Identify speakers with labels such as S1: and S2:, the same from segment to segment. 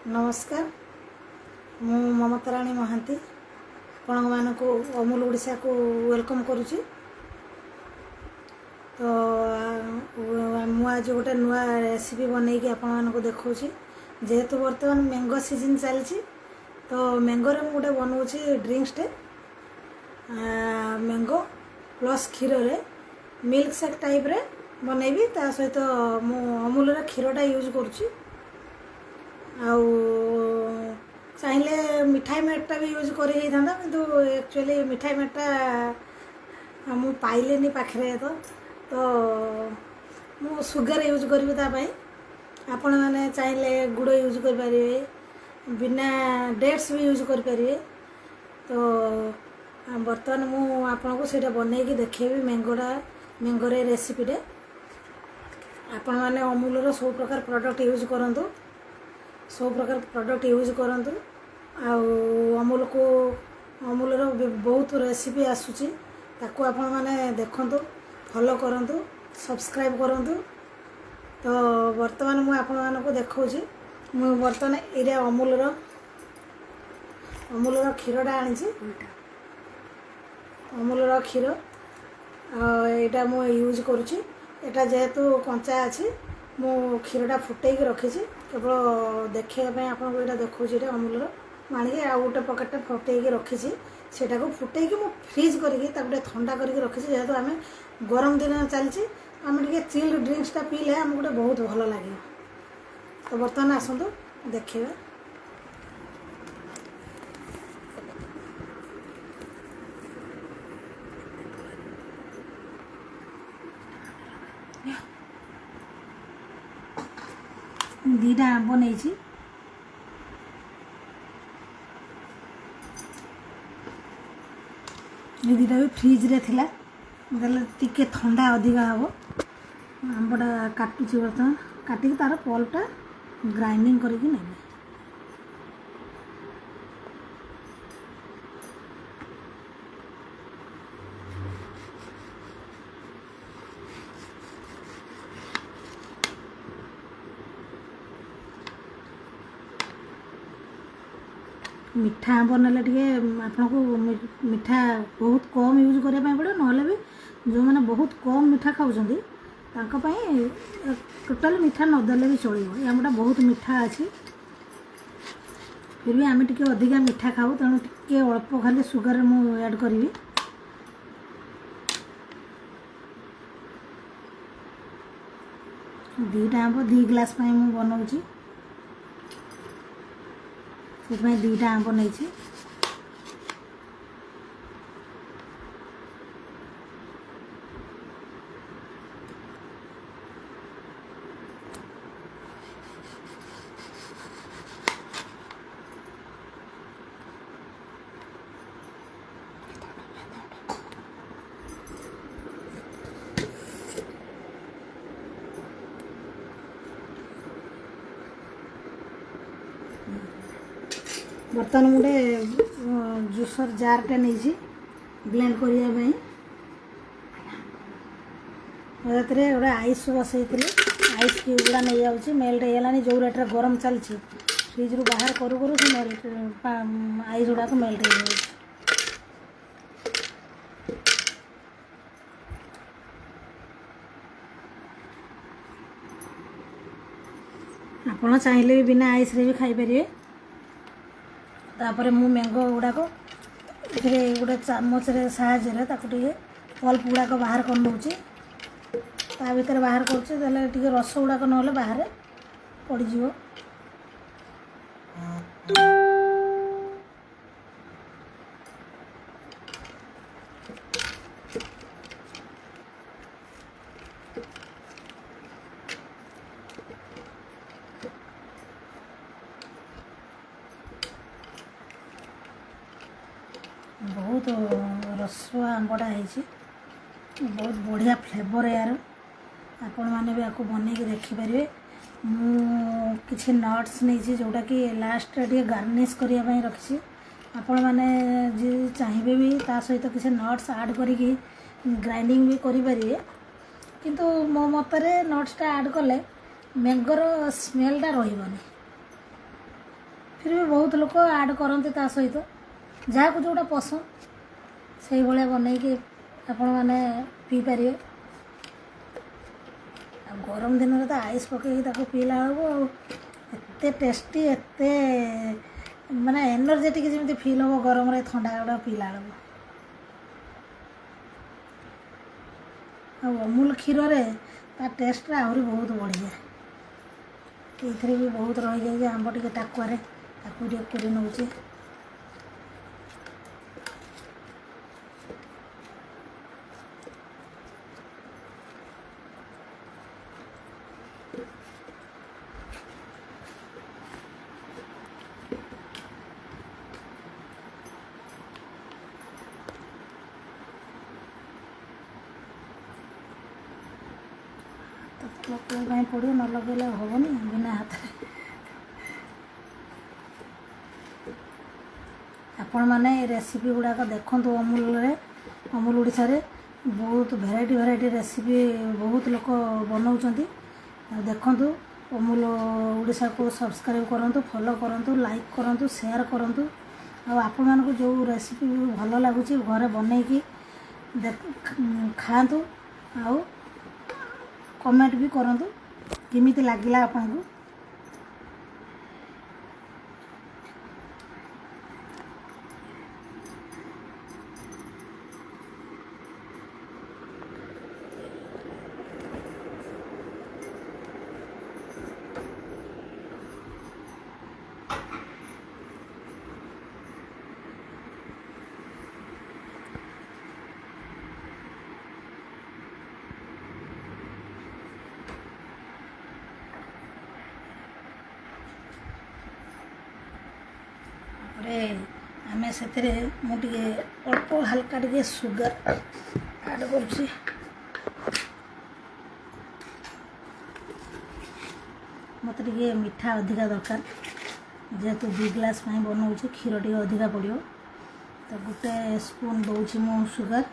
S1: नमस्कार मु ममताराणी महांती आपण मानक अमूल ओडिशा को वेलकम करुच्ची। तो मु आज गोटे नुआ रेसिपी बनई कि आपण मानक देखौछि। जेहेतु वर्तमान मैंगो सीजन चलछि तो मैंगो रे मु गोटे बनाउछि ड्रिंक्स टे मैंगो प्लस क्षीर रे मिल्क शेक टाइप रे बनैबी। ता सहित मु अमूल रे क्षीरटा यूज करुच्ची। आउ चाहिए मिठाई मेटा भी यूज कर एक्चुअली मिठाई मेटा मु पाइले पाखे तो मु सुगर यूज करी। आपण मैंने चाहिए गुड़ यूज करें, बिना डेट्स भी यूज करें। तो बर्तमान मु आपन को सीटा बनई कि देखेबी मैंगो रे रेसिपी रे। आपण मैंने अमूल रो सब प्रकार प्रोडक्ट यूज करंतु, सब प्रकार प्रोडक्ट यूज करंतु। अमूल को अमूल रो बहुत रेसिपी आसुची, ताकू आपण माने देखंतु, फॉलो करंतु, सब्सक्राइब करंतु। तो वर्तमान मु आपण माने को देखौची। मु वर्तमान एरे अमूल रो क्षीरटा आनिची। अमूल रो क्षीर एटा मु यूज करूची। एटा जेहेतु कंचा अछि मु क्षीरटा फुटेक रखीची, केवल देखिए आपको यहाँ देखा अमूल मानिक आ गोटे पकेट फुटेक रखीची। सेटा को फुटेक मु फ्रीज करके ठंडा करके रखीची। जेहेतु आम गरम दिन चलती आम टे चिल्ड ड्रिंक्सटा पीले आम गोटे बहुत भल लगे। तो बर्तमान आसतु देखिए। दीटा आंब नहीं दीटा भी फ्रिज रे थिला देले टिके ठंडा अधिक हम। आंबटा काटुची बर्तमान काटिक तार पल्पटा ग्राइंडिंग करके नेबे। मिठा आंब ना आपन को मिठा बहुत कम यूज करने पड़े, ना भी जो मैंने बहुत कम मिठा खाऊँ टोटाल मिठा नदेले भी चलो। आमटा बहुत मिठा अच्छी, फिर भी आम टे अधिका मिठा खाऊ, तेणु टे अल्प खाली सुगर मु ऐड करी। दीटा आंब 2 ग्लास मु बनाऊँगी, दीटा आंब नहीं। बर्तमान गोटे जूसर जार नहीं ब्लेंड करने गोटे आइस बसई आइस क्यूब गुड़ा नहीं जाऊँगी मेल्ट होगा। जो रेट्रे गरम चलती फ्रिज रू बाहर करू करू से आइस गुड़ाक मेल्ट हो जाए। आपड़ चाहिए भी बिना आइस रे भी खाई पारे। तापर मु मैंगो गुड़ाक गोटे चामच साहाଯ୍ୟରେ ताको टिके पल्प गुड़ाक बाहर कर दूची। ता भीतर बाहर करछे देले टिके रस गुड़ाक नहले बाहर पड़ जिवो। बहुत रसुआ आंबटा है, बहुत बढ़िया फ्लेवर यार। आपण मैंने भी आपको बन के देखिपारे। मुझे नट्स नहीं जोटा कि लास्ट टे गार्निश करने रखी। आपण मैंने जी चाहिए भी ता सहित किसी नट्स ऐड करी ग्राइंडिंग भी करें, किंतु मो मतरे नट्सटा ऐड कले मैंगोर स्मेलटा रही। फिर भी बहुत लोग ऐड करते ता सहित जहाँ को जोटा पसंद से भाया बनईकि आपण मैंने पी पारे। गरम दिन में तो आइस पकई पीला बेलू एत टेस्टी एत माने एनर्जेटिक जमी फिल हम गरम रे ठंडा गुड़ा पीला अमूल क्षीर ता टेस्ट आहरी बहुत बढ़िया। ये भी बहुत रही जाए आंब टे टाकुआरे कोरी नौचे। तो कहीं पड़ो न लगे हेनी बिना हाथ आपण मैंने रेसिपी गुड़ाक देखु अमूल ओडिशा रे बहुत भेराइटी रेसिपी बहुत लोग बनाऊँच देखु। अमूल ओडिशा को सब्सक्राइब करूँ फॉलो करूँ लाइक करूँ शेयर करूँ आपण मानक जो रेसिपी भल लगुच घरे बनईकी खातु आउ कमेंट भी करूँ किमित लगिला आपन को। आम से अल्प हल्का टे सुगर ऐड कर मत मीठा अधिका दरकार जेहेतु 2 ग्लास बनाऊँ क्षीर टे अधिका पड़ो तो गोटे स्पून दूसरी मु सुगर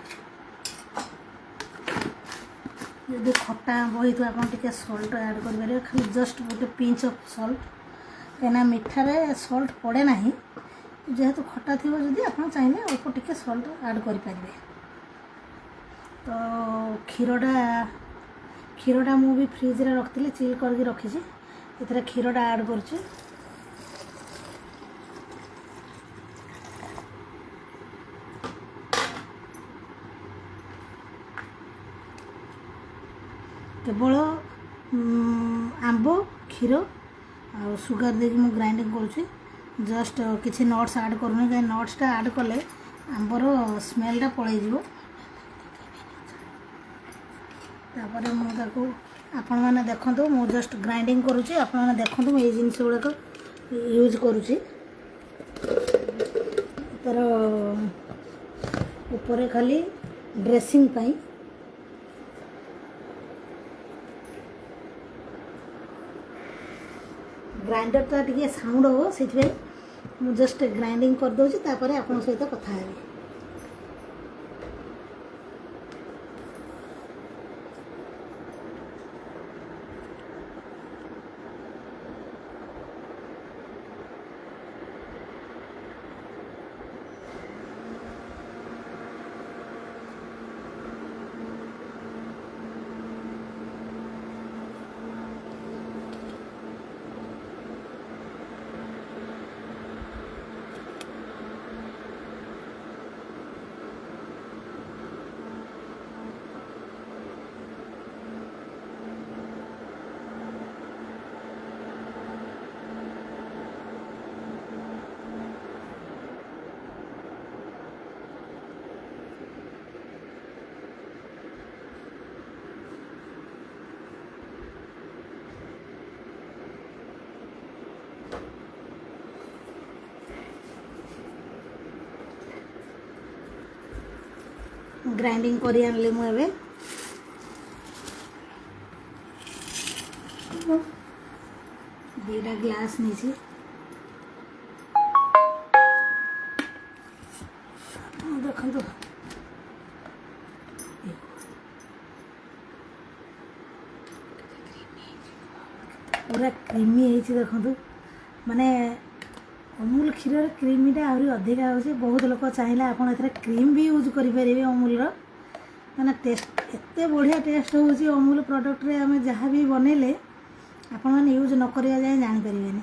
S1: यदि खट्टा आंब हो आप सल्ट ऐड करेंगे खाली जस्ट गोटे पिंच ऑफ सल्ट कहीं मीठार सल्ट पड़े ना जेहेतु खट्टा थी जदि आप चाहिए अल्प टिके सल्ट ऐड करें। तो क्षीरटा मु भी फ्रिज रे रखी चिल करके रखी ये क्षीरटा ऐड कर केवल आंब क्षीर आ सुगर देकी मु ग्राइंडिंग करुँची जस्ट किसी नट्स ऐड करूँ कहीं नट्सटा ऐड कले आंबर स्मेलटा पलैज तापर मुझे आपण मैंने देखो मु जस्ट ग्राइंडिंग करुँची आपण मैंने देखो मुझे जिनस गुड़ाक यूज करुँची तार ऊपर खाली ड्रेसिंग पाई ग्राइंडरटा टे साउंड हो से जस्ट ग्राइंडिंग कर दूसरी तापर आपन सहित कथा है। ग्राइंडिंग करी आनली मु एबे दीटा ग्लास नहीं देखो पूरा क्रीमी देखो माने अमूल क्षीर क्रीमटा आहरी अधिका हो बहुत लोग चाहिए आपड़ ए क्रीम भी यूज करेंगे अमूल मैंने टेस्ट एत बढ़िया टेस्ट हो अमूल प्रोडक्ट रे आम जहाँ भी बनइले आपण मैंने यूज न करिया जाए जानीपर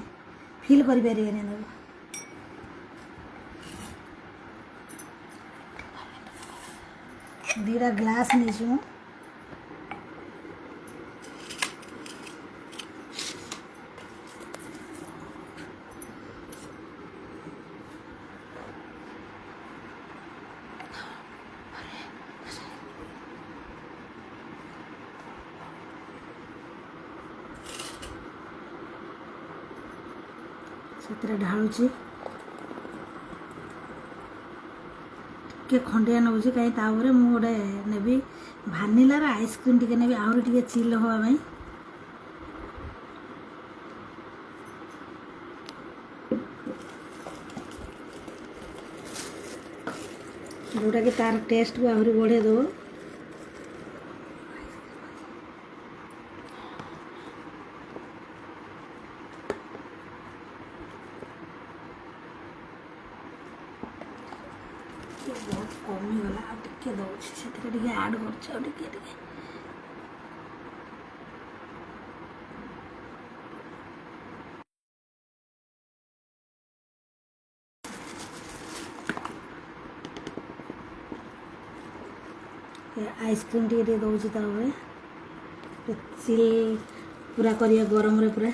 S1: फिल करें दीटा ग्लास नहीं से ढालुची टे खंडिया नौ कहीं तापर मुझे नेबी भानिलार आइसक्रीम टी नेबी आहरी टे चिल हाँपाई जोटा कि तार टेस्ट को आहरी बढ़े दो बहुत कमीगला आगे दौर से आड कर आइसक्रीम टे दौर चिल पूरा करिया गरम रे पूरा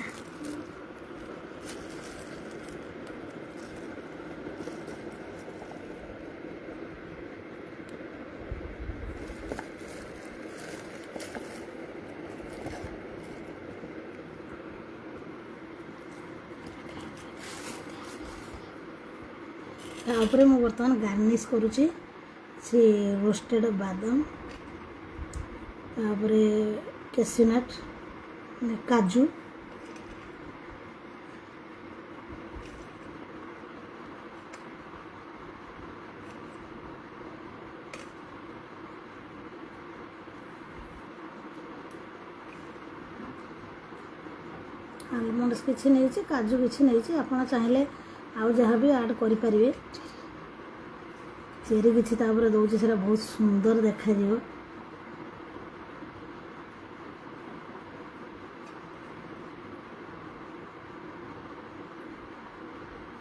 S1: तापर मु बर्तमान गार्निश करुच्ची से रोस्टेड बादाम तापर कैश्यूनट काजू आलमंड्स किसी नहीं काजू किसी नहीं आप चाहिए आउ जहाँ भी ऐड करें चेरी किसी तापर दौर से बहुत सुंदर देखा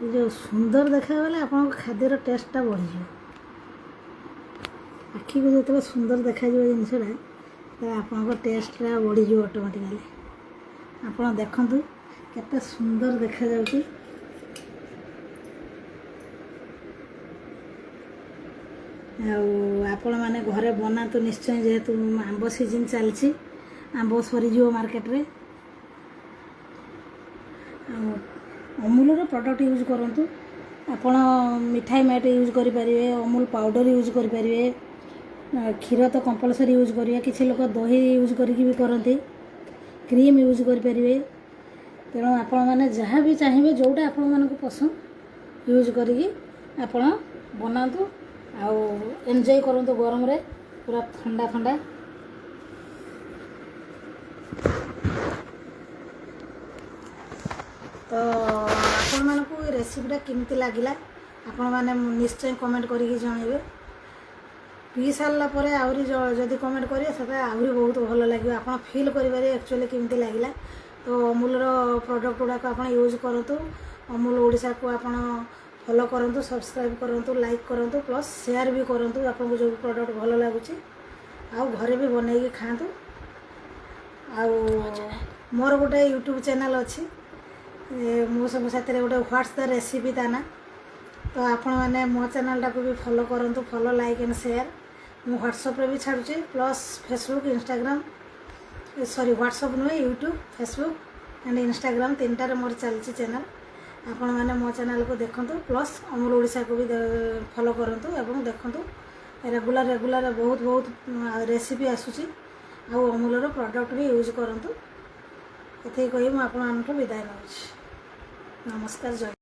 S1: जो सुंदर देखा गले आप खाद्यर टेस्टा बढ़ी आखि को जो सुंदर देखा जिनसा आप टेस्टा बढ़ी ऑटोमेटिकली आप देखु केते सुंदर देखा जाउची आपण मैंने घरे बनातु निश्चय जेहेतु आंब सीजन चलती आंब सरीज मार्केट रे अमूल प्रोडक्ट यूज करूँ आपण मिठाई मैट यूज करें अमूल पाउडर यूज करें क्षीर तो कंपलसरी यूज करिए किसी लोग दही यूज करके भी करते क्रीम यूज करें तेणु आपण मैंने जहाँ भी चाहिए जोटा आपण मानक पसंद यूज करी आपण बनातु आउ एंजॉय करूँ गरम रे पूरा ठंडा ठंडा तो आपण मानक रेसिपीटा केमती लगिला आपण मैंने निश्चय कमेंट करके जनइबे पी सारा पर आहरी जदि कमेंट करेंगे से आहरी बहुत भल लगे आप फिल करेंगे एक्चुअली केमती लगिला तो अमूल प्रोडक्ट गुड़ाक आप यूज करूँ अमूल ओडिशा को आप फॉलो करूँ सब्सक्राइब करूँ लाइक करूँ प्लस शेयर भी करूँ आपको जो प्रोडक्ट भल लगुच घरे भी बनई खातु मोर गोटे यूट्यूब चैनल अच्छी मो सब साथ गोटे व्हाट्स द रेसिपी ता ना तो आपण मैंने मो चैनल टाक भी फॉलो करूँ फॉलो लाइक एंड शेयर मु व्हाट्सएप रे भी छाड़ुचे plus Facebook Instagram sorry WhatsApp नुहे यूट्यूब फेसबुक एंड इंस्टाग्राम तीनटार मोर चलती चैनल आपण मैंने मो चैनल को देखूँ प्लस अमूल ओडिशा को भी फॉलो करूँ एवं देखूँ रेगुलर रेगुलर बहुत बहुत रेसिपी आसूची अमूल प्रोडक्ट भी यूज करूँ ये कही मुझे विदाय नौची नमस्कार जय।